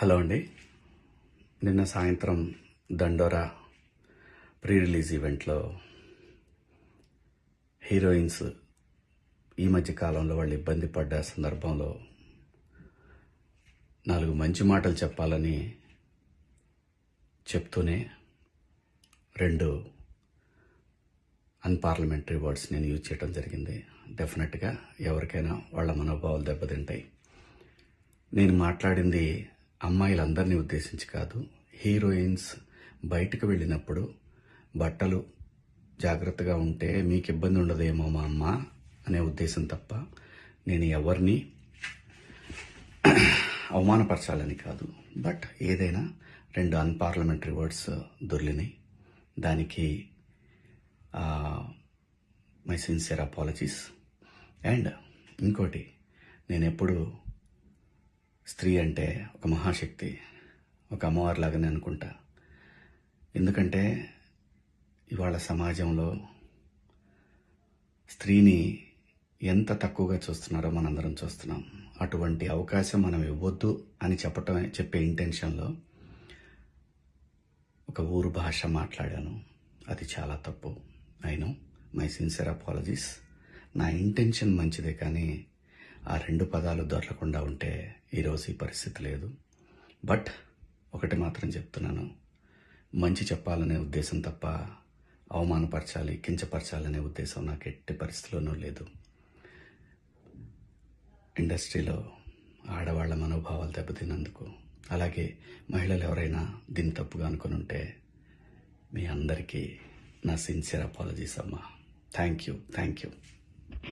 Hello అండి. నిన్న సాయంత్రం దండోరా ప్రీ రిలీజ్ ఈవెంట్లో హీరోయిన్స్ ఈ మధ్య కాలంలో వాళ్ళు ఇబ్బంది పడ్డ సందర్భంలో 4 మంచి మాటలు చెప్పాలని చెప్తూనే 2 అన్పార్లమెంటరీ వర్డ్స్ నేను యూజ్ చేయడం జరిగింది. డెఫినెట్గా ఎవరికైనా వాళ్ళ మనోభావాలు దెబ్బతింటాయి. నేను మాట్లాడింది అమ్మాయిలందరినీ ఉద్దేశించి కాదు. హీరోయిన్స్ బయటకు వెళ్ళినప్పుడు బట్టలు జాగ్రత్తగా ఉంటే మీకు ఇబ్బంది ఉండదేమో మా అమ్మ అనే ఉద్దేశం తప్ప నేను ఎవరిని అవమానపరచాలని కాదు. బట్ ఏదైనా 2 అన్పార్లమెంటరీ వర్డ్స్ దొర్లినాయి. దానికి మై సిన్సియర్ అపాలజీస్. అండ్ ఇంకోటి, నేను ఎప్పుడు స్త్రీ అంటే ఒక మహాశక్తి, ఒక అమ్మవారిలాగానే అనుకుంటా. ఎందుకంటే ఇవాళ సమాజంలో స్త్రీని ఎంత తక్కువగా చూస్తున్నారో మనందరం చూస్తున్నాం. అటువంటి అవకాశం మనం ఇవ్వద్దు అని చెప్పే ఇంటెన్షన్లో ఒక ఊరు భాష మాట్లాడాను. అది చాలా తప్పు. I know, my sincere apologies. నా ఇంటెన్షన్ మంచిదే, కానీ ఆ 2 పదాలు దొరకకుండా ఉంటే ఈరోజు ఈ పరిస్థితి లేదు. బట్ ఒకటి మాత్రం చెప్తున్నాను, మంచి చెప్పాలనే ఉద్దేశం తప్ప అవమానపరచాలి, కించపరచాలనే ఉద్దేశం నాకు ఎట్టి పరిస్థితుల్లోనూ లేదు. ఇండస్ట్రీలో ఆడవాళ్ల మనోభావాలు దెబ్బతిన్నందుకు, అలాగే మహిళలు ఎవరైనా దీన్ని తప్పుగా అనుకుని ఉంటే మీ అందరికీ నా సిన్సియర్ అపాలజీస్ అమ్మా. Thank you.